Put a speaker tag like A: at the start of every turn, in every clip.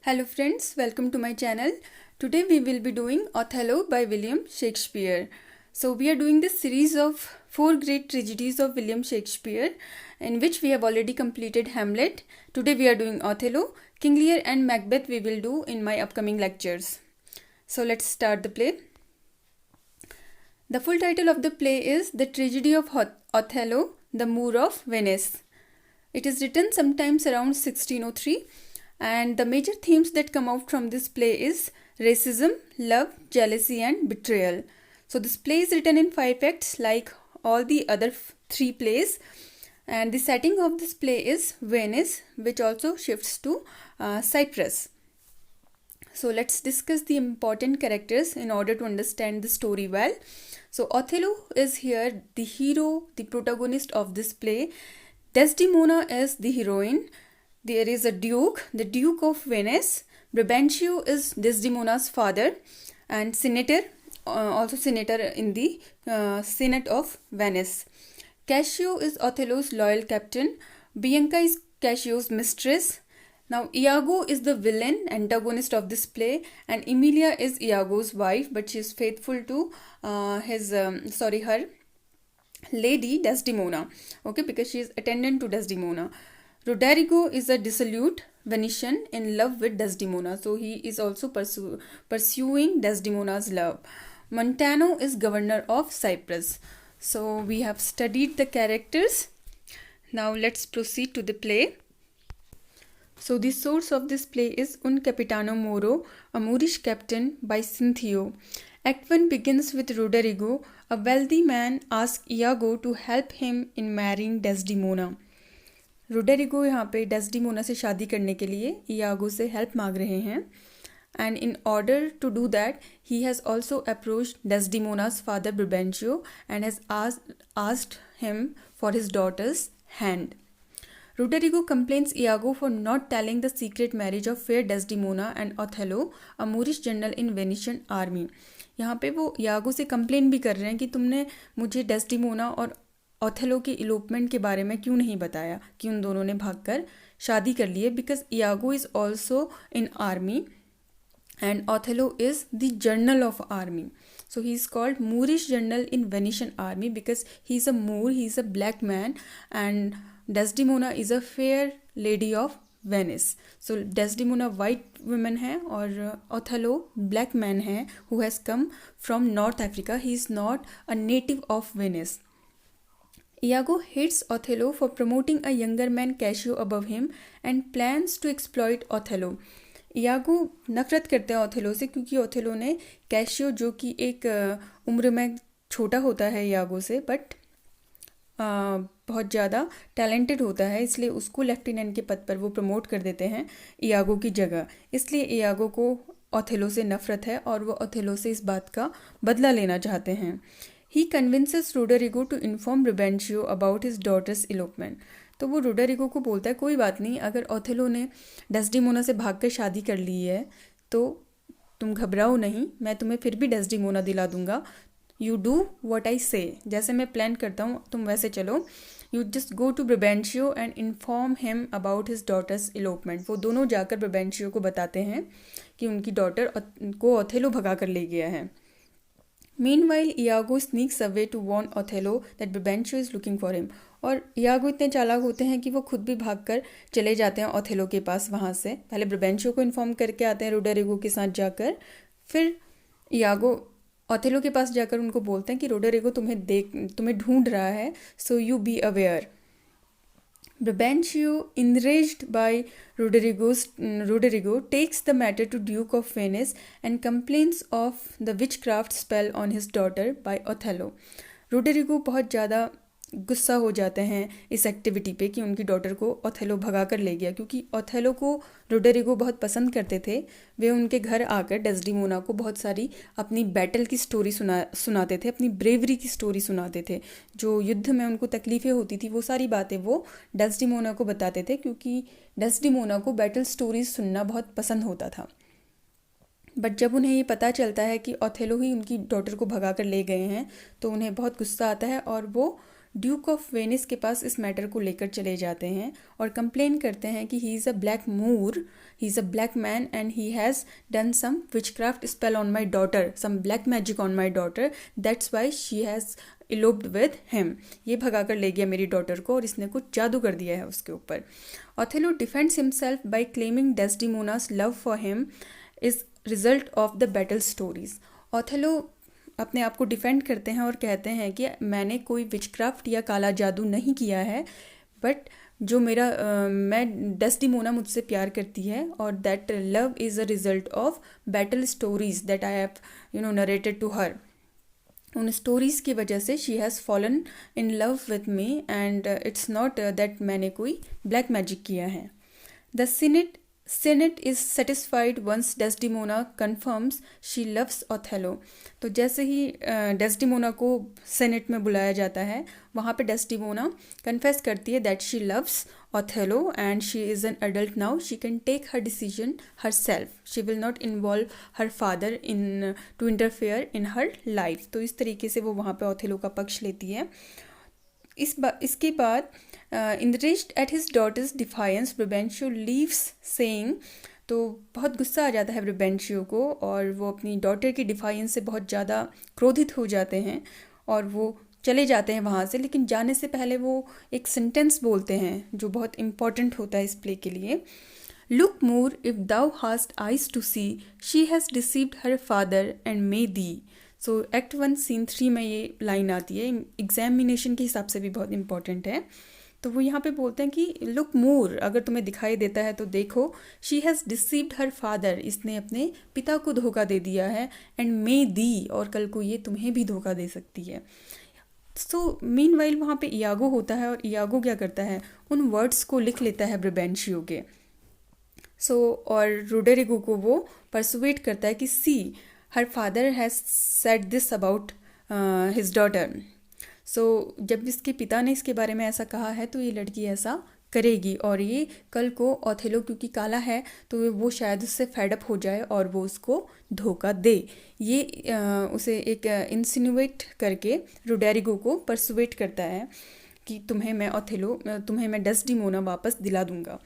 A: Hello friends, welcome to my channel. Today we will be doing Othello by William Shakespeare. So we are doing this series of 4 great tragedies of William Shakespeare, in which we have already completed Hamlet. Today we are doing Othello, King Lear and Macbeth we will do in my upcoming lectures. So let's start the play. The full title of the play is The Tragedy of Othello, the Moor of Venice. It is written sometimes around 1603. And the major themes that come out from this play is racism, love, jealousy and betrayal. So this play is written in 5 acts like all the other 3 plays. And the setting of this play is Venice, which also shifts to Cyprus. So let's discuss the important characters in order to understand the story well. So Othello is here the hero, the protagonist of this play. Desdemona is the heroine. There is a duke, the Duke of Venice. Brabantio is Desdemona's father and senator, also senator in the Senate of Venice. Cassio is Othello's loyal captain. Bianca is Cassio's mistress. Now Iago is the villain, antagonist of this play, and Emilia is Iago's wife, but she is faithful to her lady Desdemona, okay, because she is attendant to Desdemona. Roderigo is a dissolute Venetian in love with Desdemona, so he is also pursuing Desdemona's love. Montano is governor of Cyprus. So we have studied the characters. Now let's proceed to the play. So the source of this play is Un Capitano Moro, a Moorish captain by Cinthio. Act 1 begins with Roderigo, a wealthy man, asks Iago to help him in marrying Desdemona. रोडेरिगो यहाँ पे Desdemona से शादी करने के लिए Iago से help मांग रहे हैं and in order to do that he has also approached Desdemona's father Brabantio and has asked him for his daughter's hand. Roderigo complains Iago for not telling the secret marriage of fair Desdemona and Othello, a Moorish general in Venetian army. यहाँ पे वो Iago से complain भी कर रहे हैं कि तुमने मुझे डेस्डिमोना और ओथेलो के इलोपमेंट के बारे में क्यों नहीं बताया कि उन दोनों ने भागकर शादी कर ली है, because Iago is also in army and Othello is the general of army. So he is called Moorish general in Venetian army because he is a Moor, he is a black man, and Desdemona is a fair lady of Venice. So Desdemona white woman है और Othello black man है who has come from North Africa. He is not a native of Venice. Iago hates Othello for promoting a younger man Cassio above him and plans to exploit Othello. Iago नफरत करते हैं Othello से क्योंकि Othello ने cashew, जो कि एक उम्र में छोटा होता है इयागो से, बट बहुत ज़्यादा टैलेंटेड होता है, इसलिए उसको लेफ्टिनेंट के पद पर वो प्रमोट कर देते हैं इयागो की जगह. इसलिए इयागो को ओथेलो से नफरत है और वो ओथेलो से इस बात का बदला लेना चाहते हैं. He convinces Roderigo to inform Brabantio about his daughter's elopement. तो वो रोडरिगो को बोलता है कोई बात नहीं, अगर ओथेलो ने डेस्डिमोना से भागकर शादी कर ली है तो तुम घबराओ नहीं, मैं तुम्हें फिर भी डेस्डिमोना दिला दूंगा. यू डू व्हाट आई से, जैसे मैं प्लान करता हूँ तुम वैसे चलो. You just go to Brabantio and inform him about his daughter's elopement. वो दोनों जाकर ब्रबेंशियो को बताते हैं कि उनकी डॉटर को ओथेलो भगा कर ले गया है. Meanwhile, Iago sneaks away to warn Othello that Brabantio is looking for him. और इयागो इतने चालाक होते हैं कि वो खुद भी भागकर चले जाते हैं ओथेलो के पास. वहाँ से पहले ब्रबेंशियो को इन्फॉर्म करके आते हैं रोडरिगो के साथ जाकर, फिर इयागो ओथेलो के पास जाकर उनको बोलते हैं कि रोडरिगो तुम्हें ढूंढ रहा है, so you be aware. Brabantio, enraged by Roderigo, takes the matter to Duke of Venice and complains of the witchcraft spell on his daughter by Othello. Roderigo बहुत ज़्यादा गुस्सा हो जाते हैं इस एक्टिविटी पे कि उनकी डॉटर को ओथेलो भगा कर ले गया, क्योंकि ओथेलो को रोडरिगो बहुत पसंद करते थे. वे उनके घर आकर डेस्डिमोना को बहुत सारी अपनी बैटल की स्टोरी सुनाते थे, अपनी ब्रेवरी की स्टोरी सुनाते थे. जो युद्ध में उनको तकलीफ़ें होती थी वो सारी बातें वो डेस्डिमोना को बताते थे, क्योंकि डेस्डिमोना को बैटल स्टोरीज सुनना बहुत पसंद होता था. बट जब उन्हें ये पता चलता है कि ओथेलो ही उनकी डॉटर को भगा कर ले गए हैं तो उन्हें बहुत गुस्सा आता है और वो ड्यूक ऑफ वेनिस के पास इस मैटर को लेकर चले जाते हैं और कंप्लेन करते हैं कि he is a black Moor, he is a black man and he has done some witchcraft spell on my daughter, some black magic on my daughter, that's why she has eloped with him. ये भगा कर ले गया मेरी daughter को और इसने कुछ जादू कर दिया है उसके ऊपर. Othello defends himself by claiming Desdemona's love for him is result of the battle stories. Othello अपने आप को डिफेंड करते हैं और कहते हैं कि मैंने कोई विचक्राफ्ट या काला जादू नहीं किया है, बट जो मेरा मैं डेस्डिमोना मुझसे प्यार करती है और that love is a result of battle stories that I have narrated to her. उन स्टोरीज़ की वजह से she has fallen in love with me and it's not that मैंने कोई ब्लैक मैजिक किया है. The Senate is satisfied once Desdemona confirms she loves Othello. तो जैसे ही डेस्डिमोना को सेनेट में बुलाया जाता है, वहाँ पे डेस्डिमोना कन्फेस करती है that she loves Othello and she is an adult now. She can take her decision herself. She will not involve her father in to interfere in her life. तो इस तरीके से वो वहाँ पे ओथेलो का पक्ष लेती है. इसके बाद enraged at his daughter's defiance, Brabantio leaves saying, तो बहुत गुस्सा आ जाता है ब्रबेंशियो को और वो अपनी डॉटर की डिफाइंस से बहुत ज़्यादा क्रोधित हो जाते हैं और वो चले जाते हैं वहाँ से. लेकिन जाने से पहले वो एक सेंटेंस बोलते हैं जो बहुत इम्पॉर्टेंट होता है इस प्ले के लिए. Look Moor if thou hast eyes to see, she has deceived her father and may thee. So act 1 scene 3 में ये लाइन आती है, एग्जामिनेशन के हिसाब से भी बहुत इंपॉर्टेंट है. तो वो यहाँ पे बोलते हैं कि लुक मूर, अगर तुम्हें दिखाई देता है तो देखो, she has deceived her father, इसने अपने पिता को धोखा दे दिया है, एंड मे दी, और कल को ये तुम्हें भी धोखा दे सकती है. सो मीनवाइल वहाँ पे इयागो होता है और इयागो क्या करता है, उन वर्ड्स को लिख लेता है ब्रबेंशियो के. और रोडेरिगो को वो परसुएट करता है कि see her father has said this about his daughter. जब इसके पिता ने इसके बारे में ऐसा कहा है तो ये लड़की ऐसा करेगी और ये कल को ओथेलो क्योंकि काला है तो वो शायद उससे फेडअप हो जाए और वो उसको धोखा दे. ये उसे एक इंसिनुएट करके रोडेरिगो को परसुएट करता है कि तुम्हें मैं डेस्डिमोना वापस दिला दूंगा.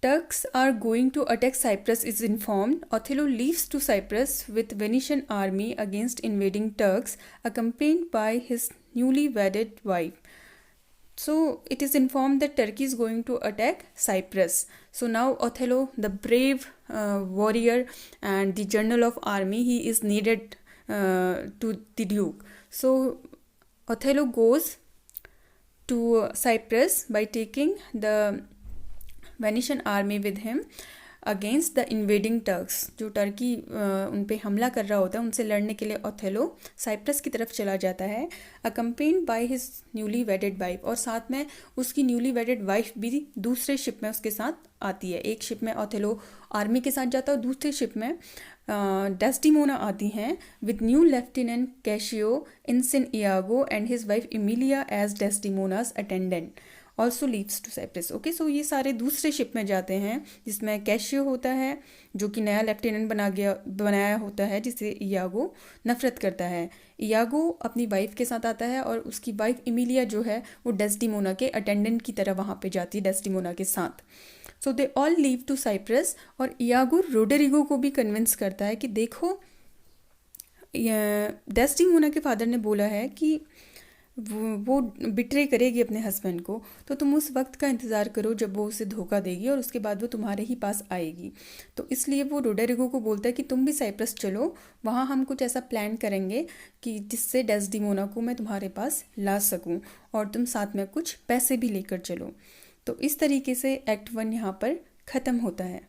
A: Turks are going to attack Cyprus is informed. Othello leaves to Cyprus with Venetian army against invading Turks, accompanied by his newly wedded wife. So it is informed that Turkey is going to attack Cyprus. So now Othello, the brave warrior and the general of army, he is needed to the Duke. So Othello goes to Cyprus by taking the Venetian army with him against the invading Turks. जो Turkey उन पे हमला कर रहा होता है उनसे लड़ने के लिए ओथेलो साइप्रस की तरफ चला जाता है, accompanied by his newly वेडेड wife, और साथ में उसकी न्यूली वेडेड वाइफ भी दूसरे शिप में उसके साथ आती है. एक शिप में ओथेलो आर्मी के साथ जाता है और दूसरे शिप में डेस्डिमोना आती हैं with new lieutenant Cassio ensign Iago and his wife Emilia as Desdemona's attendant also leaves to Cyprus. Okay, so ये सारे दूसरे शिप में जाते हैं जिसमें कैशियो होता है जो कि नया लेफ्टिनेंट बनाया होता है जिसे इयागो नफरत करता है. इयागो अपनी वाइफ के साथ आता है और उसकी वाइफ इमिलिया जो है वो डेस्डिमोना के अटेंडेंट की तरह वहाँ पे जाती है डेस्डिमोना के साथ. So they all leave to Cyprus और इयागो रोडेरिगो को भी कन्विंस करता है कि देखो डेस्डिमोना के फादर ने बोला है कि वो बिट्रे करेगी अपने हस्बैंड को, तो तुम उस वक्त का इंतज़ार करो जब वो उसे धोखा देगी और उसके बाद वो तुम्हारे ही पास आएगी. तो इसलिए वो रोडेरिगो को बोलता है कि तुम भी साइप्रस चलो, वहाँ हम कुछ ऐसा प्लान करेंगे कि जिससे डेस्डिमोना को मैं तुम्हारे पास ला सकूँ और तुम साथ में कुछ पैसे भी लेकर चलो. तो इस तरीके से एक्ट 1 यहाँ पर ख़त्म होता है.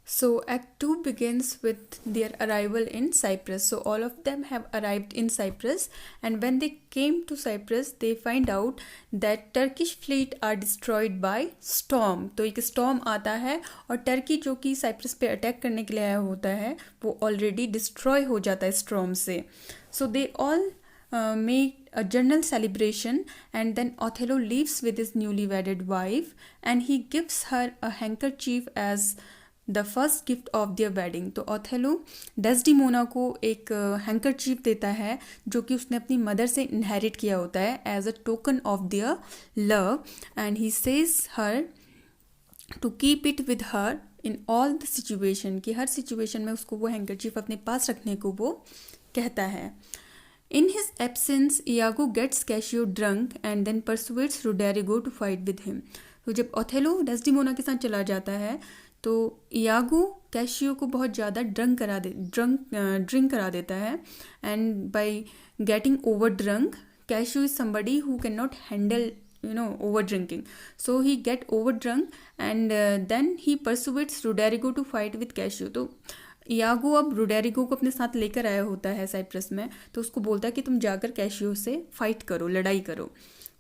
A: So Act 2 begins with their arrival in Cyprus. So all of them have arrived in Cyprus, and when they came to Cyprus, they find out that Turkish fleet are destroyed by storm. तो एक storm आता है और Turkey जो कि Cyprus पे attack करने के लिए आया होता है वो ऑलरेडी डिस्ट्रॉय हो जाता है storm से. So they all made a general celebration, and then Othello leaves with his newly wedded wife and he gives her a handkerchief as the first gift of their wedding. तो Othello Desdemona को एक handkerchief देता है जो कि उसने अपनी mother से इनहेरिट किया होता है as a token of their love, and he says her to keep it with her in all the situation, कि हर सिचुएशन में उसको वो हैंकरचीफ अपने पास रखने को वो कहता है। In his absence, Iago gets Cassio drunk and then persuades Roderigo to fight with him. तो जब ओथेलो डेस्डिमोना के साथ चला जाता है तो इयागो कैशियो को बहुत ज़्यादा ड्रिंक करा देता है, and by getting over drunk cashew is somebody who can not handle over drinking, so he get over drunk and then he persuades Roderigo to fight with Cassio. तो Iago अब रोडेरिगो को अपने साथ लेकर आया होता है साइप्रस में, तो उसको बोलता है कि तुम जाकर कैशियो से फाइट करो, लड़ाई करो।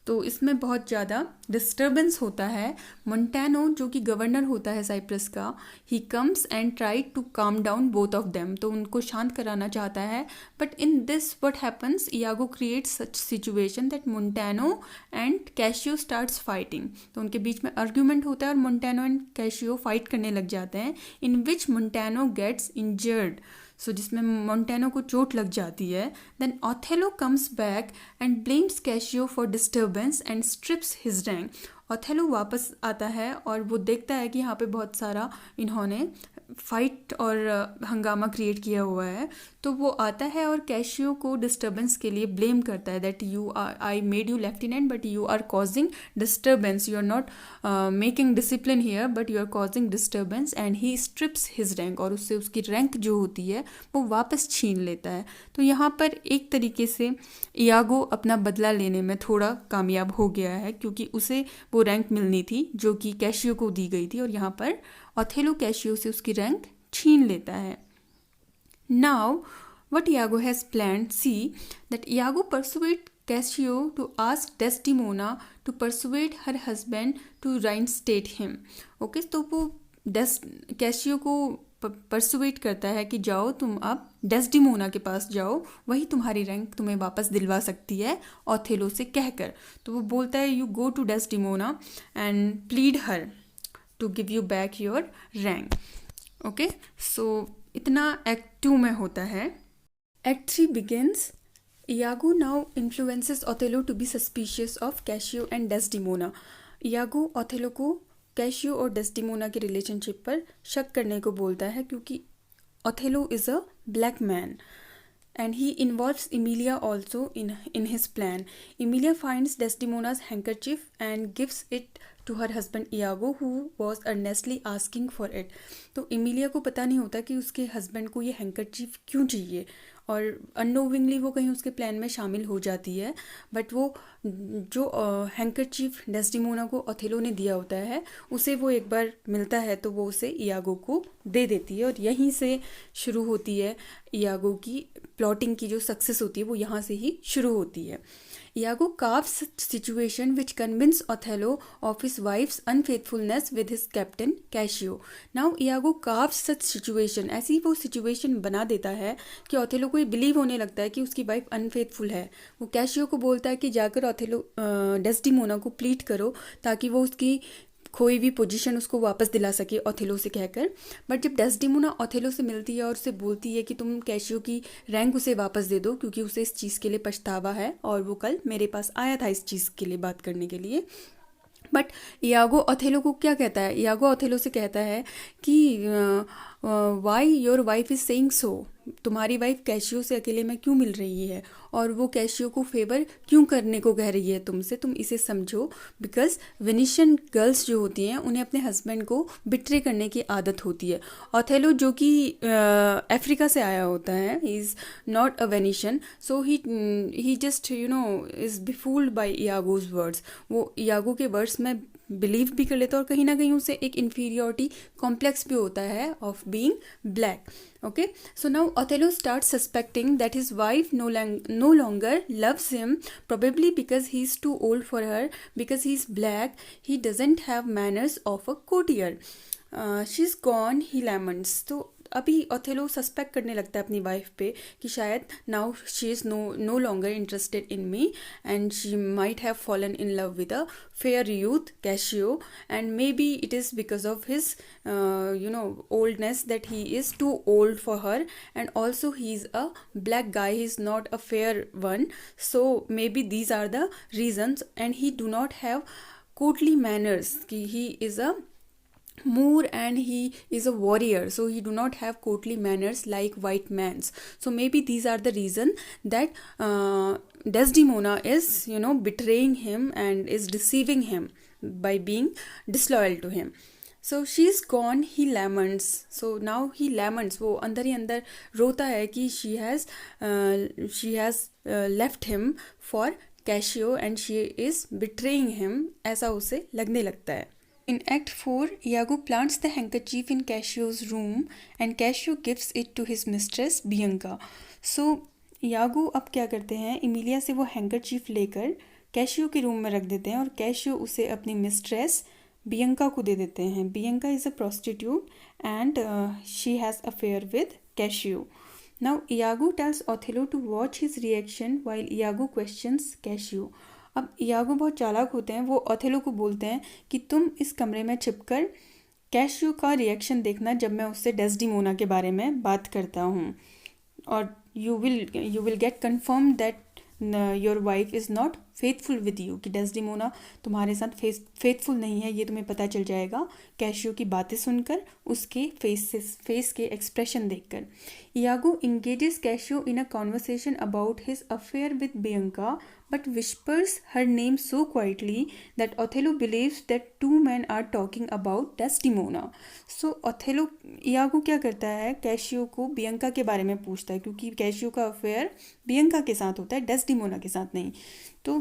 A: तो इसमें बहुत ज़्यादा डिस्टर्बेंस होता है। मोंटेनो जो कि गवर्नर होता है साइप्रस का, he comes and try to calm down both of them, तो उनको शांत कराना चाहता है। But in this what happens, Iago creates such situation that Montano and Cassio starts fighting. तो उनके बीच में आर्ग्यूमेंट होता है और मोंटेनो एंड कैशियो फाइट करने लग जाते हैं, इन विच मोंटेनो गेट्स इंजर्ड, सो जिसमें मोंटेनो को चोट लग जाती है। Then Othello comes back and blames Cassio for disturbance and strips his rank. Othello वापस आता है और वो देखता है कि यहाँ पे बहुत सारा इन्होंने फाइट और हंगामा क्रिएट किया हुआ है, तो वो आता है और कैशियो को डिस्टर्बेंस के लिए ब्लेम करता है that I made you lieutenant but you are causing disturbance, you are not making discipline here but you are causing disturbance, and he strips his rank, और उससे उसकी रैंक जो होती है वो वापस छीन लेता है। तो यहाँ पर एक तरीके से इयागो अपना बदला लेने में थोड़ा कामयाब हो गया है, क्योंकि उसे वो रैंक मिलनी थी जो कि कैशियो को दी गई थी, और यहाँ पर ओथेलो कैशियो से उसकी रैंक छीन लेता है। Now what Iago has planned, see that Iago persuade Cassio to ask Desdemona to persuade her husband to reinstate him. Okay, तो वो कैशियो को परसुएट करता है कि जाओ तुम अब डेस्डिमोना के पास जाओ, वही तुम्हारी रैंक तुम्हें वापस दिलवा सकती है ओथेलो से कहकर। तो वो बोलता है you go to Desdemona and plead her to give you back your rank. Okay, so इतना एक्ट 2 में होता है। Act 3 begins. Iago now influences Othello to be suspicious of Cassio and Desdemona. Iago Othello को cashew और Desdemona के relationship पर शक करने को बोलता है, क्योंकि Othello is a black man and he involves Emilia also in his plan. Emilia finds Desdemona's handkerchief and gives it to her husband Iago, who was earnestly asking for it. तो इमिलिया को पता नहीं होता कि उसके हस्बैंड को ये handkerchief क्यों चाहिए, और अननोविंगली वो कहीं उसके प्लान में शामिल हो जाती है। बट वो जो हैंकरचीफ डेस्डिमोना को ओथेलो ने दिया होता है उसे वो एक बार मिलता है तो वो उसे इयागो को दे देती है, और यहीं से शुरू होती है इयागो की प्लॉटिंग की जो सक्सेस होती है वो यहाँ से ही शुरू होती है। Iago carves such situation which convince Othello of his wife's unfaithfulness with his captain Cassio. Now Iago carves such situation, ऐसी वो situation बना देता है कि ओथेलो को ये बिलीव होने लगता है कि उसकी वाइफ अनफेथफुल है। वो कैशियो को बोलता है कि जाकर ओथेलो डेस्डिमोना को प्लीट करो ताकि वो उसकी खोई हुई पोजीशन उसको वापस दिला सके ओथेलो से कहकर। बट जब डेस्डिमोना ओथेलो से मिलती है और उसे बोलती है कि तुम कैशियो की रैंक उसे वापस दे दो क्योंकि उसे इस चीज़ के लिए पछतावा है और वो कल मेरे पास आया था इस चीज़ के लिए बात करने के लिए। बट इयागो ओथेलो को क्या कहता है, इयागो ओथेलो से कहता है कि why your wife is saying so, तुम्हारी वाइफ कैशियो से अकेले में क्यों मिल रही है और वो कैशियो को फेवर क्यों करने को कह रही है तुमसे, तुम इसे समझो। बिकॉज वेनिशियन गर्ल्स जो होती हैं उन्हें अपने हस्बैंड को बिट्रे करने की आदत होती है। ओथेलो जो कि अफ्रीका से आया होता है, he is not a Venetian, so he just is befooled by Iago's words. वो इयागो के वर्ड्स में बिलीव भी कर लेता है और कहीं ना कहीं उसे एक इन्फीरियोरिटी कॉम्प्लेक्स भी होता है of being black. Okay, so now Othello starts suspecting that his wife no longer loves him, probably because he's too old for her, because he's black, he doesn't have manners of a courtier. She's gone, he laments. तो अभी Othello suspect करने लगता है अपनी wife पे कि शायद now she is no longer interested in me and she might have fallen in love with a fair youth Cassio, and maybe it is because of his oldness, that he is too old for her, and also he's a black guy, he's not a fair one. So maybe these are the reasons, and he do not have courtly manners. He is a Moor and he is a warrior, so he do not have courtly manners like white man's. So maybe these are the reason that Desdemona is betraying him and is deceiving him by being disloyal to him. So she's gone, he laments. So now he laments, वो अंदर ही अंदर रोता है कि she has left him for Cassio and she is betraying him, ऐसा उसे लगने लगता है. In Act 4, Iago plants the handkerchief in Cassio's room and Cassio gives it to his mistress Bianca. So Iago अब क्या करते हैं, इमिलिया से वो हैंकरचीफ लेकर कैशियो के रूम में रख देते हैं और कैशियो उसे अपनी मिस्ट्रेस बियंका को दे देते हैं. Bianca is a prostitute and she has affair with cashew. Now Iago tells Othello to watch his reaction while Iago questions Cassio. अब इयागो बहुत चालाक होते हैं, वो ओथेलो को बोलते हैं कि तुम इस कमरे में छिपकर कैशियो का रिएक्शन देखना जब मैं उससे डेस्डिमोना के बारे में बात करता हूँ, और you will get confirm that your wife is not faithful with you, कि डेस्डिमोना तुम्हारे साथ फेथफुल नहीं है, ये तुम्हें पता चल जाएगा कैशियो की बातें सुनकर, उसके फेस के एक्सप्रेशन देखकर. Iago engages cashew in a conversation about his affair with Bianca but whispers her name so quietly that Othello believes that two men are talking about Desdemona. So Othello Iago क्या करता है, cashew को Bianca के बारे में पूछता है, क्योंकि कैशियो का अफेयर बियंका के साथ होता है, डेस्डिमोना के साथ नहीं. तो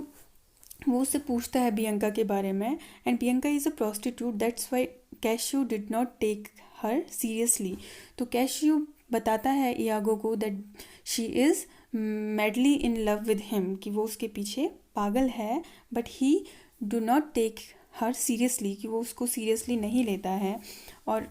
A: वो उससे पूछता है बियंका के बारे में, and Bianca is a prostitute, that's why Cassio did not take her seriously. तो कैशियो बताता है इयागो को that she is madly in love with him, कि वो उसके पीछे पागल है, but he do not take her seriously, कि वो उसको सीरियसली नहीं लेता है. और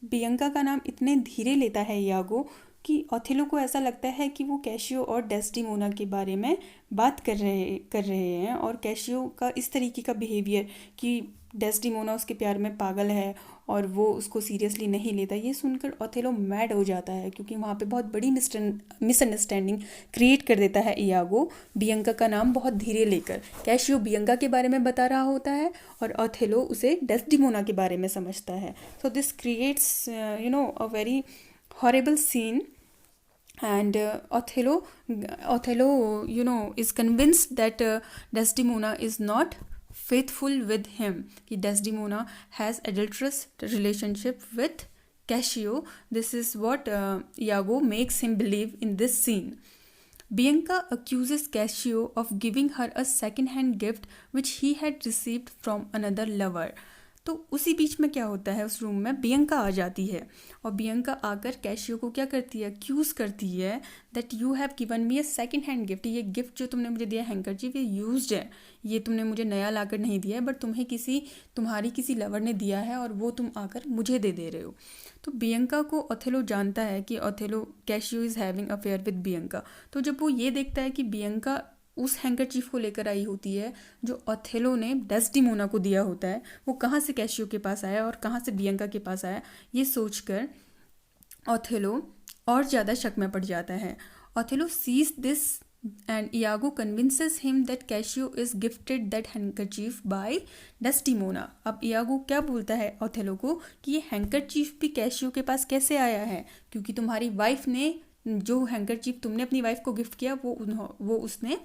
A: बियंका का नाम इतने धीरे लेता है इयागो कि ओथेलो को ऐसा लगता है कि वो कैशियो और डेस्डिमोना के बारे में बात कर रहे हैं, और कैशियो का इस तरीके का बिहेवियर कि डेस्डिमोना उसके प्यार में पागल है और वो उसको सीरियसली नहीं लेता, ये सुनकर ओथेलो मैड हो जाता है, क्योंकि वहाँ पे बहुत बड़ी मिसअंडरस्टैंडिंग क्रिएट कर देता है इयागो बियंका का नाम बहुत धीरे लेकर. कैशियो बियंका के बारे में बता रहा होता है और ओथेलो उसे डेस्डिमोना के बारे में समझता है. So this creates a very horrible scene, and Othello is convinced that Desdemona is not faithful with him, कि Desdemona has adulterous relationship with Cassio. This is what Iago makes him believe in this scene. Bianca accuses Cassio of giving her a second-hand gift which he had received from another lover. तो उसी बीच में क्या होता है, उस room में Bianca आ जाती है, और बियंका आकर कैशियो को क्या करती है, एक्यूज़ करती है that you have given me a second hand gift. ये गिफ्ट जो तुमने मुझे दिया हैंकरचीफ, ये यूज्ड है, ये तुमने मुझे नया लाकर नहीं दिया है, बट तुम्हारी किसी लवर ने दिया है और वो तुम आकर मुझे दे रहे हो. तो बियंका को ओथेलो जानता है कि Othello cashew is having affair with Bianca. तो जब वो ये देखता है कि बियंका उस हैंकरचीफ को लेकर आई होती है जो ओथेलो ने डेस्डिमोना को दिया होता है, वो कहाँ से कैशियो के पास आया और कहाँ से बियंका के पास आया, ये सोचकर ओथेलो और ज़्यादा शक में पड़ जाता है. Othello sees this and Iago convinces him that Cassio is gifted that handkerchief by Desdemona. अब इयागो क्या बोलता है ओथेलो को कि ये हैंकरचीफ भी कैशियो के पास कैसे आया है, क्योंकि तुम्हारी वाइफ ने जो हैंकरचीफ तुमने अपनी वाइफ को गिफ्ट किया वो उसने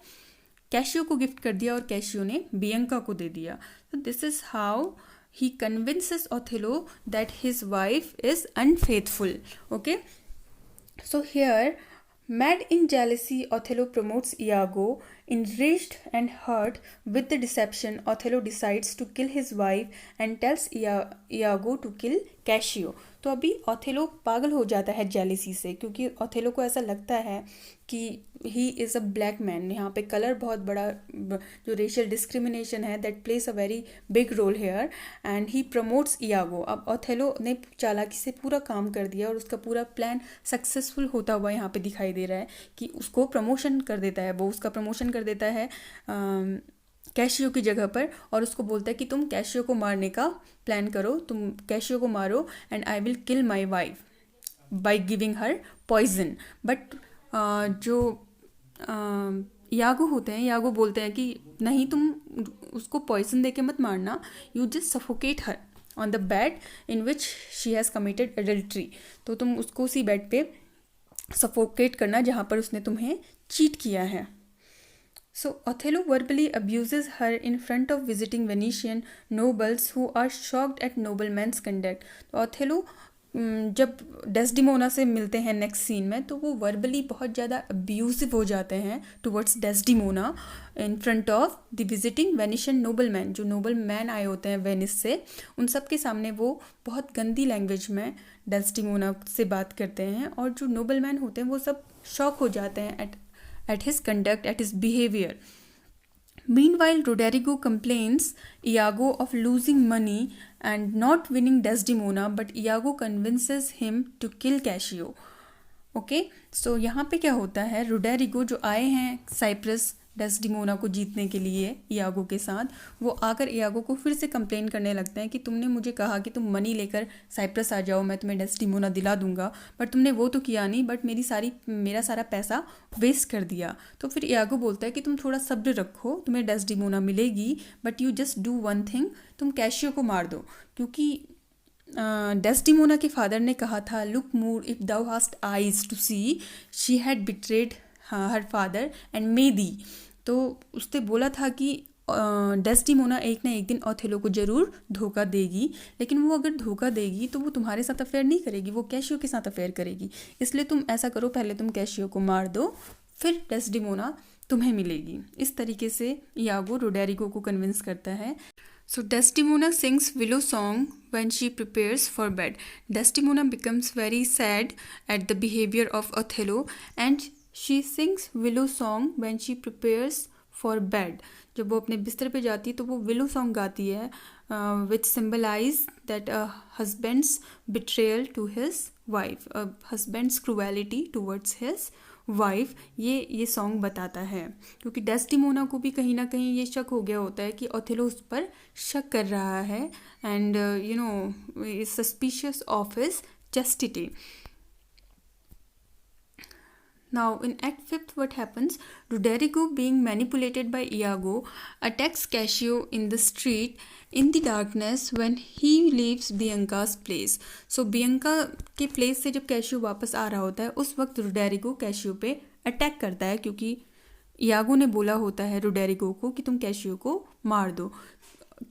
A: कैशियो को गिफ्ट कर दिया और कैशियो ने बियंका को दे दिया. तो this is how he convinces Othello that his wife is unfaithful. Okay, so here mad in jealousy, Othello promotes Iago. Enraged and hurt with the deception, Othello decides to kill his wife and tells Iago to kill Cassio. तो अभी Othello पागल हो जाता है jealousy से, क्योंकि Othello को ऐसा लगता है कि he is a black man. यहाँ पे कलर बहुत बड़ा जो रेशियल डिस्क्रिमिनेशन है that place a very big role here, and he promotes Iago. अब ओथेलो ने चालाकी से पूरा काम कर दिया और उसका पूरा प्लान सक्सेसफुल होता हुआ यहाँ पे दिखाई दे रहा है कि उसको प्रमोशन कर देता है, वो उसका प्रमोशन कर देता है कैशियो की जगह पर, और उसको बोलता है कि तुम कैशियो को मारने का प्लान करो, तुम कैशियो को मारो and I will kill my wife by giving her poison. But जो यागो होते हैं, यागो बोलते हैं कि नहीं, तुम उसको पॉइजन दे के मत मारना, you just suffocate her on the bed in which she has committed adultery. तो तुम उसको उसी बेड पे सफोकेट करना जहाँ पर उसने तुम्हें चीट किया है। So Othello verbally abuses her in front of visiting Venetian nobles who are shocked at nobleman's conduct. तो Othello जब डेस्डिमोना से मिलते हैं नेक्स्ट सीन में, तो वो वर्बली बहुत ज़्यादा अब्यूजिव हो जाते हैं towards Desdemona in front of the visiting Venetian noble man. जो नोबल मैन आए होते हैं वेनिस से, उन सब के सामने वो बहुत गंदी लैंग्वेज में डेस्डिमोना से बात करते हैं, और जो नोबल मैन होते हैं वो सब शॉक हो जाते हैं at his conduct, at his behavior. Meanwhile, Roderigo complains Iago of losing money and not winning Desdemona, but Iago convinces him to kill Cassio. Okay, so यहाँ पे क्या होता है, रोडेरिगो जो आए हैं साइप्रस डेस्डिमोना को जीतने के लिए इयागो के साथ, वो आकर इयागो को फिर से कंप्लेन करने लगते हैं कि तुमने मुझे कहा कि तुम मनी लेकर साइप्रस आ जाओ, मैं तुम्हें डेस्डिमोना दिला दूंगा, बट तुमने वो तो किया नहीं, बट मेरा सारा पैसा वेस्ट कर दिया। तो फिर इयागो बोलता है कि तुम थोड़ा सब्र रखो, तुम्हें डेस्डिमोना मिलेगी, but you just do one thing, तुम कैशियो को मार दो, क्योंकि डेस्डिमोना के फादर ने कहा था, look Moor if thou hast eyes to see, she had betrayed her father and may thee. तो उसने बोला था कि डेस्डिमोना एक ना एक दिन ओथेलो को ज़रूर धोखा देगी, लेकिन वो अगर धोखा देगी तो वो तुम्हारे साथ अफेयर नहीं करेगी, वो कैशियो के साथ अफेयर करेगी। इसलिए तुम ऐसा करो, पहले तुम कैशियो को मार दो, फिर डेस्डिमोना तुम्हें मिलेगी। इस तरीके से इयागो रोडेरिगो को कन्विंस करता है। So Desdemona sings willow song when she prepares for bed. Desdemona becomes very sad at the behavior of Othello and she sings willow song when she prepares for bed. जब वो अपने बिस्तर पे जाती है तो वो विलो सॉन्ग गाती है, which symbolize that a husband's betrayal to his wife, a husband's cruelty towards his wife, ये सॉन्ग बताता है। क्योंकि डेस्डिमोना को भी कहीं ना कहीं ये शक हो गया होता है कि ओथेलो उस पर शक कर रहा है, and you know is suspicious of his chastity. Now in Act 5th what happens, Roderigo being manipulated by Iago attacks Cassio in the street in the darkness when he leaves Bianca's place. So Bianca के place से जब Cassio वापस आ रहा होता है, उस वक्त Roderigo Cassio पे अटैक करता है, क्योंकि Iago ने बोला होता है Roderigo को कि तुम Cassio को मार दो।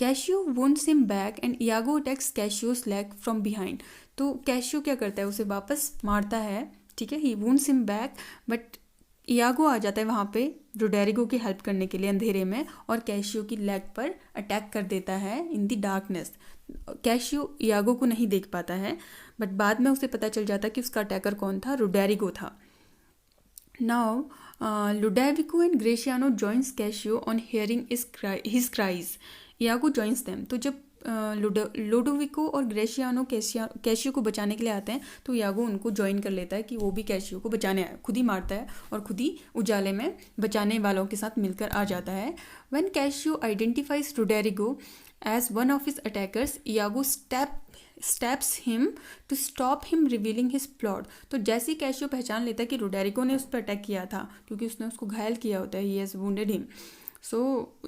A: Cassio wounds him back and Iago attacks Cassio's leg from behind. तो Cassio क्या करता है, उसे वापस मारता है, ठीक है, he wounds him back, but Iago आ जाता है वहाँ पे रोडेरिगो की हेल्प करने के लिए अंधेरे में, और कैशियो की लेग पर अटैक कर देता है in the darkness. Cashew Iago को नहीं देख पाता है, बट बाद में उसे पता चल जाता है कि उसका अटैकर कौन था, रोडेरिगो था। Now Lodovico and Gratiano joins Cassio on hearing his cries. Iago joins them. तो जब लोडोविको और ग्रेशियानो कैशियो को बचाने के लिए आते हैं, तो यागो उनको ज्वाइन कर लेता है कि वो भी कैशियो को बचाने आए, खुद ही मारता है और खुद ही उजाले में बचाने वालों के साथ मिलकर आ जाता है। When Cassio identifies Roderigo as one of his attackers, Iago stabs him to stop him revealing his plot. तो जैसे ही कैशियो पहचान लेता है कि रोडेरिगो ने उस पर अटैक किया था, क्योंकि उसने उसको घायल किया होता है, he has wounded him, so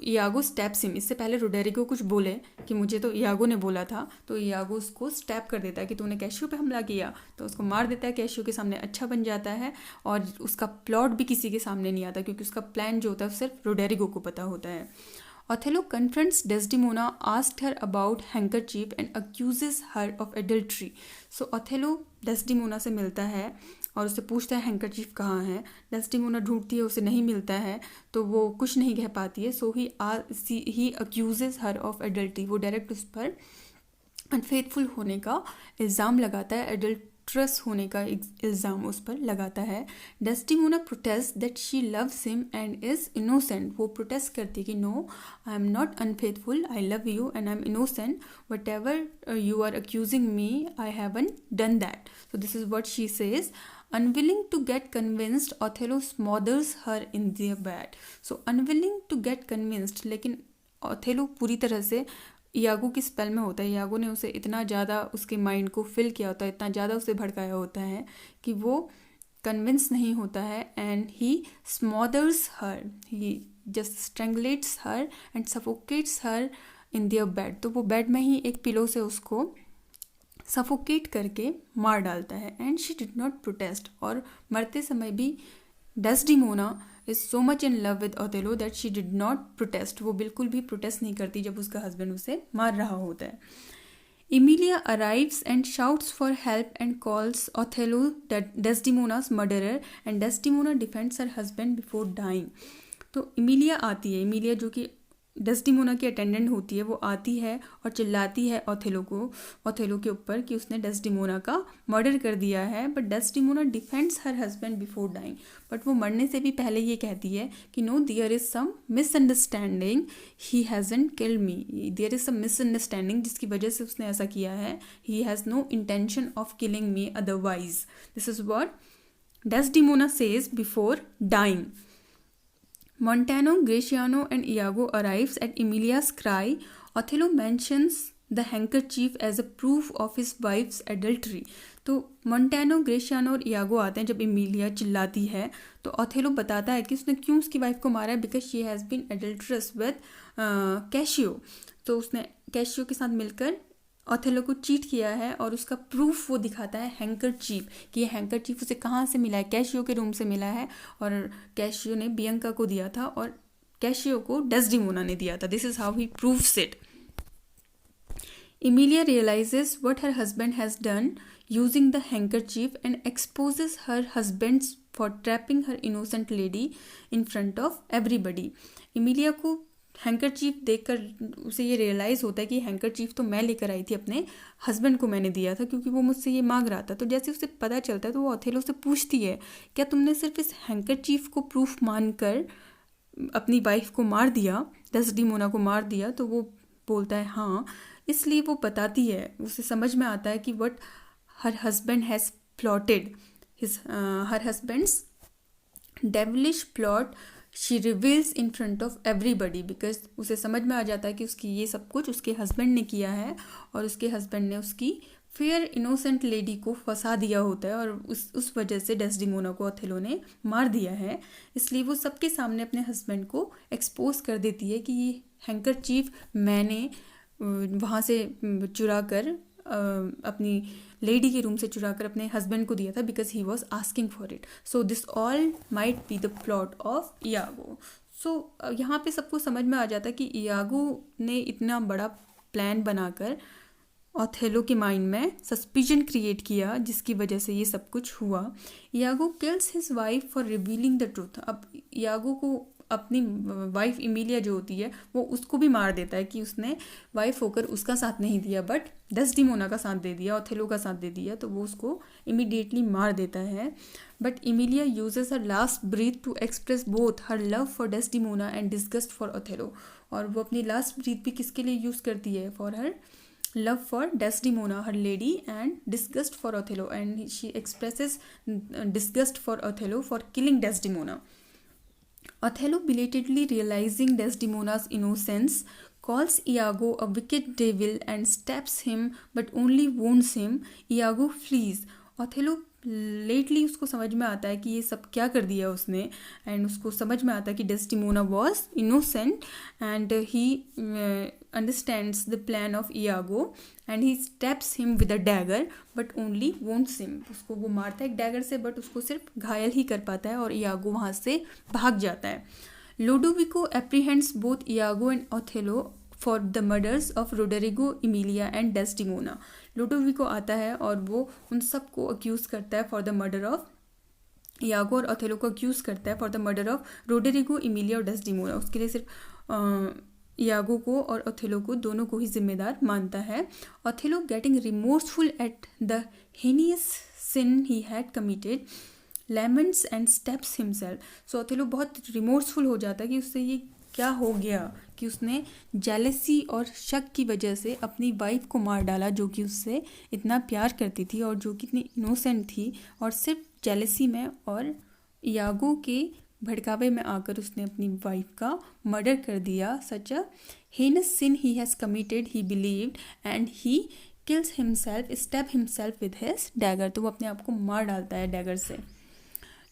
A: Iago steps him. इससे पहले रोडेरिगो कुछ बोले कि मुझे तो इयागो ने बोला था, तो इयागो उसको स्टैप कर देता है कि तूने कैशियो पे हमला किया, तो उसको मार देता है। कैशियो के सामने अच्छा बन जाता है, और उसका प्लॉट भी किसी के सामने नहीं आता, क्योंकि उसका प्लान जो होता है सिर्फ रोडेरिगो को पता होता है। Othello confronts Desdemona, asked her about handkerchief and accuses her of adultery. So Othello Desdemona से मिलता है और उससे पूछता है हैंकरचीफ कहाँ है। डेस्डिमोना ढूंढती है, उसे नहीं मिलता है, तो वो कुछ नहीं कह पाती है। सो ही अक्यूजेज हर ऑफ एडल्ट्री। वो डायरेक्ट उस पर अनफेथफुल होने का इल्ज़ाम लगाता है, एडल्ट्रस होने का इल्ज़ाम उस पर लगाता है. Desdemona protest that she loves him and is innocent. वो प्रोटेस्ट करती है कि no, I am not unfaithful, I love you and I am innocent. Whatever you are accusing me, I haven't done that. So this is what she says. Unwilling to get convinced, Othello smothers her in their bed. So unwilling to get convinced, लेकिन Othello पूरी तरह से यागो की spell में होता है. यागो ने उसे इतना ज़्यादा उसके माइंड को फिल किया होता है, इतना ज़्यादा उसे भड़काया होता है कि वो कन्विंस नहीं होता है. And he smothers her, he just strangulates her and suffocates her in their bed. तो वो बेड में ही एक पिलो से उसको सफोकेट करके मार डालता है. And she did not protest. और मरते समय भी Desdemona is so much in love with Othello that she did not protest. वो बिल्कुल भी प्रोटेस्ट नहीं करती जब उसका हस्बैंड उसे मार रहा होता है. Emilia arrives and shouts for help and calls Othello Desdemona's murderer, and Desdemona defends her husband before dying. तो इमिलिया आती है. इमिलिया जो कि डेस्टिमोना की अटेंडेंट होती है, वो आती है और चिल्लाती है ओथेलो के ऊपर कि उसने डेस्टिमोना का मर्डर कर दिया है. But Desdemona defends her husband before dying. But वो मरने से भी पहले ये कहती है कि no, there is some misunderstanding, he hasn't killed me. There is some misunderstanding जिसकी वजह से उसने ऐसा किया है. He has no intention of killing me otherwise. This is what Desdemona says before dying. Montano, Graciano and Iago arrives at Emilia's cry. Othello mentions the handkerchief as a proof of his wife's adultery. तो मोंटेनो, ग्रेशियानो और Iago आते हैं जब इमिलिया चिल्लाती है. तो Othello बताता है कि उसने क्यों उसकी वाइफ को मारा है. Because she has been adulterous with Cassio. तो उसने कैशियो के साथ मिलकर ओथेलो को चीट किया है और उसका प्रूफ वो दिखाता है हैंकरचीफ, कि ये हैंकरचीफ उसे कहाँ से मिला है. कैशियो के रूम से मिला है और कैशियो ने बियंका को दिया था और कैशियो को डेस्डिमोना ने दिया था. This is how he proves it. Emilia realizes what her husband has done using the handkerchief and exposes her husband for trapping her innocent lady in front of everybody. Emilia को handkerchief देखकर उसे ये realise होता है कि handkerchief तो मैं लेकर आई थी, अपने हस्बैंड को मैंने दिया था क्योंकि वो मुझसे ये मांग रहा था. तो जैसे उसे पता चलता है तो वो ओथेलो से पूछती है, क्या तुमने सिर्फ इस हैंकरचीफ को प्रूफ मानकर अपनी वाइफ को मार दिया, डेस्डिमोना को मार दिया. तो वो बोलता है हाँ. इसलिए वो बताती है, उसे समझ में आता है कि what her husband has plotted, her husband's devilish plot she reveals in front of everybody. Because उसे समझ में आ जाता है कि उसकी ये सब कुछ उसके हस्बैंड ने किया है और उसके हस्बैंड ने उसकी फेयर इनोसेंट लेडी को फंसा दिया होता है और उस वजह से डेस्डिमोना को ओथेलो ने मार दिया है. इसलिए वो सबके सामने अपने हस्बैंड को एक्सपोज कर देती है कि ये हैंकरचीफ मैंने वहाँ से चुरा कर अपनी लेडी के रूम से चुरा कर अपने हस्बैंड को दिया था because he was asking for it. So this all might be the plot of Iago. So यहाँ पे सबको समझ में आ जाता है कि इयागो ने इतना बड़ा प्लान बनाकर ओथेलो के माइंड में सस्पिशन क्रिएट किया जिसकी वजह से ये सब कुछ हुआ. Iago kills his wife for revealing the truth. अब इयागो को अपनी वाइफ इमिलिया जो होती है वो उसको भी मार देता है कि उसने वाइफ होकर उसका साथ नहीं दिया बट डेस्डिमोना का साथ दे दिया, ओथेलो का साथ दे दिया. तो वो उसको इमीडिएटली मार देता है. But Emilia uses her last breath to express both her love for Desdemona and disgust for Othello. और वो अपनी लास्ट ब्रीथ भी किसके लिए यूज़ करती है, for her love for Desdemona, her lady, and disgust for Othello, and she expresses disgust for Othello for killing Desdemona. Othello, belatedly realizing Desdemona's innocence, calls Iago a wicked devil and stabs him but only wounds him. Iago flees. Othello lately उसको समझ में आता है कि ये सब क्या कर दिया उसने, एंड उसको समझ में आता है कि Desdemona was innocent and he understands the plan of Iago and he stabs him with a dagger but only wounds him. उसको वो मारता है एक डैगर से बट उसको सिर्फ घायल ही कर पाता है और इयागो वहाँ से भाग जाता है. Lodovico apprehends both Iago and Othello for the murders of Roderigo, Emilia and Desdemona. Lodovico आता है और वो उन सब को अक्यूज़ करता है for the murder of Iago और ओथेलो को अक्यूज़ करता है for the murder of Roderigo, Imiliya और डेस्टिमोना. उसके लिए सिर्फ इयागो को और ओथेलो को दोनों को ही जिम्मेदार मानता है. Othello getting remorseful at the heinous sin he had committed laments and stabs himself. So Othello बहुत रिमोर्सफुल हो जाता है कि उससे ये क्या हो गया कि उसने जेलसी और शक की वजह से अपनी वाइफ को मार डाला, जो कि उससे इतना प्यार करती थी और जो कि इतनी इनोसेंट थी, और सिर्फ जेलसी में और इयागो के भड़कावे में आकर उसने अपनी वाइफ का मर्डर कर दिया. Such a heinous sin he has committed he believed and he kills himself, stab himself with his dagger. तो वो अपने आप को मार डालता है डैगर से.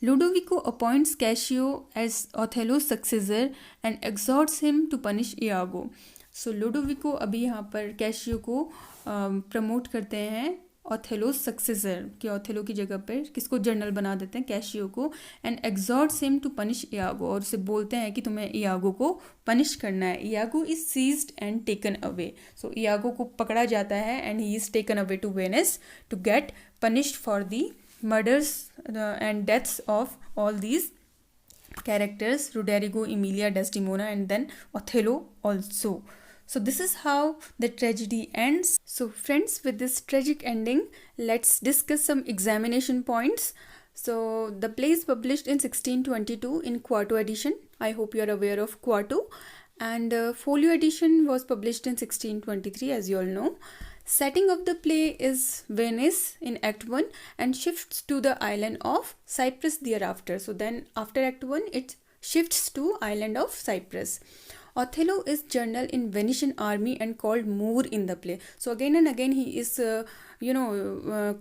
A: Ludovico appoints Cassio as Othello's successor and exhorts him to punish Iago. So Ludovico अभी यहाँ पर कैशियो को प्रमोट करते हैं ओथेलो's सक्सेसर, कि ओथेलो की जगह पर किसको जनरल बना देते हैं, कैशियो को. And exhorts him to punish Iago, और उसे बोलते हैं कि तुम्हें इयागो को पनिश करना है. Iago is seized and taken away. So Iago को पकड़ा जाता है and he is taken away to Venice to get punished for the murders and deaths of all these characters, Roderigo, Emilia, Desdemona, and then Othello also. So this is how the tragedy ends. So friends, with this tragic ending, let's discuss some examination points. So the play is published in 1622 in quarto edition. I hope you are aware of quarto. And folio edition was published in 1623, as you all know. Setting of the play is Venice in Act 1 and shifts to the island of Cyprus thereafter. So then after Act 1 it shifts to island of Cyprus. Othello is general in Venetian army and called Moor in the play. So again and again he is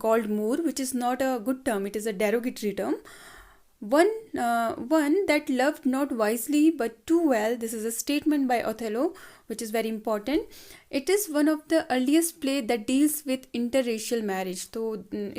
A: called Moor, which is not a good term. It is a derogatory term. One that loved not wisely but too well. This is a statement by Othello, which is very important. It is one of the earliest play that deals with interracial marriage. तो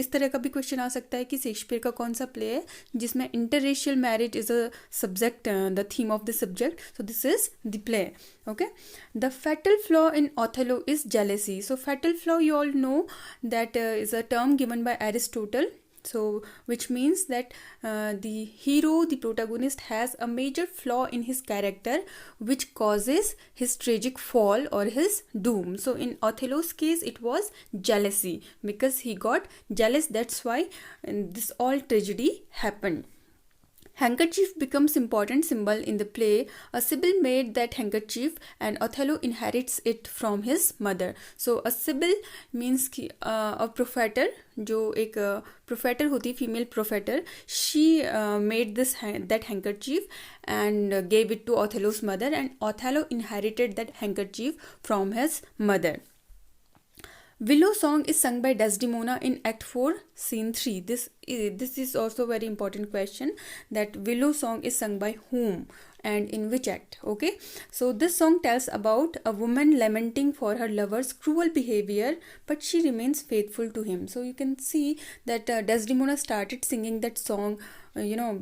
A: इस तरह का भी question आ सकता है कि Shakespeare का कौन सा प्ले है जिसमें interracial marriage is a subject, the theme of the subject. So this is the play. Okay. The fatal flaw in Othello is jealousy. So fatal flaw, you all know that is a term given by Aristotle. So which means that the hero, the protagonist, has a major flaw in his character which causes his tragic fall or his doom. So in Othello's case it was jealousy, because he got jealous, that's why this all tragedy happened. Handkerchief becomes important symbol in the play. A Sibyl made that handkerchief and Othello inherits it from his mother. So a Sibyl means कि a profetor, जो एक profetor होती, female profetor, she made that handkerchief and gave it to Othello's mother, and Othello inherited that handkerchief from his mother. Willow song is sung by Desdemona in Act 4, Scene 3. This is also a very important question, that Willow song is sung by whom and in which act. Okay, so this song tells about a woman lamenting for her lover's cruel behavior, but she remains faithful to him. So you can see that Desdemona started singing that song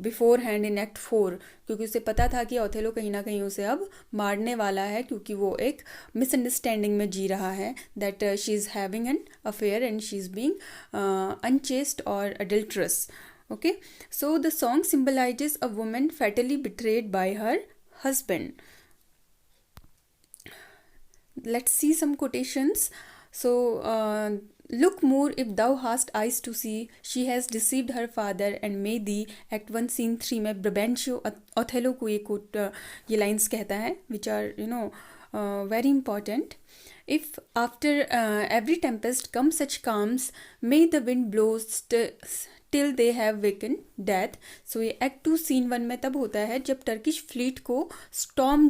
A: beforehand in Act 4, क्योंकि उसे पता था कि Othello कहीं ना कहीं उसे अब मारने वाला है, क्योंकि वो एक मिसअंडरस्टैंडिंग में जी रहा है, that she is having an affair and she is being unchaste or adulterous. Okay, so the song symbolizes a woman fatally betrayed by her husband. Let's see some quotations. So look, Moor, if thou hast eyes to see, she has deceived her father and made thee. Act 1 Scene 3 में Brabantio Othello को ये lines कहता है, which are very important. If after every tempest come such calms, may the wind blow till they have wakened death. So ये Act 2 Scene 1 में तब होता है जब टर्किश फ्लीट को स्टॉर्म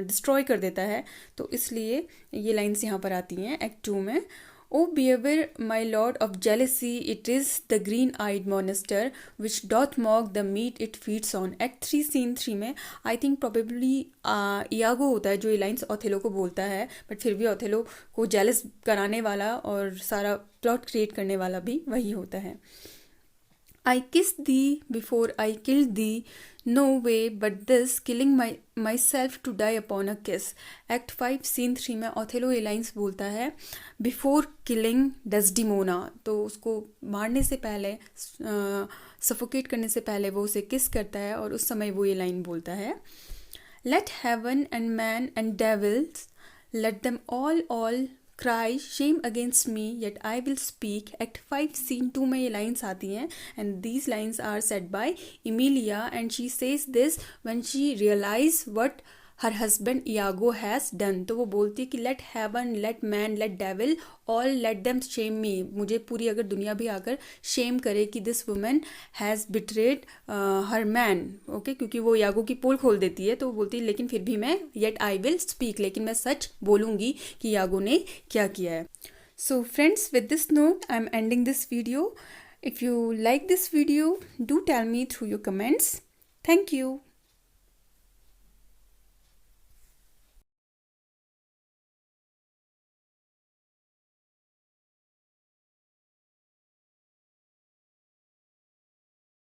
A: डिस्ट्रॉय कर देता है, तो इसलिए ये लाइन्स यहाँ पर आती हैं Act 2 में. O beware, my lord, of jealousy, it is the green-eyed monster which doth mock the meat it feeds on. Act 3 Scene 3 में I think probably इयागो होता है जो ये लाइन्स ओथेलो को बोलता है, बट फिर भी ओथेलो को जेलस कराने वाला और सारा प्लॉट क्रिएट करने वाला भी वही होता है. I kissed thee before I killed thee, no way but this, killing myself to die upon a kiss. Act 5 Scene 3 में ओथेलो ये लाइन्स बोलता है before killing Desdemona, तो उसको मारने से पहले, सफोकेट करने से पहले वो उसे किस करता है और उस समय वो ये लाइन बोलता है. Let heaven and man and devils, let them all cry shame against me, yet I will speak. Act 5 scene 2 में ये lines आती हैं, and these lines are said by Emilia, and she says this when she realizes what her husband Iago has done. तो वो बोलती है कि let heaven, let man, let devil, all let them shame me. मुझे पूरी अगर दुनिया भी आकर shame करे कि this woman has betrayed her man, okay? क्योंकि वो यागो की पोल खोल देती है, तो वो बोलती है लेकिन फिर भी मैं yet I will speak, लेकिन मैं सच बोलूँगी कि यागो ने क्या किया है. So friends, with this note, I'm ending this video. If you like this video, do tell me through your comments. Thank you.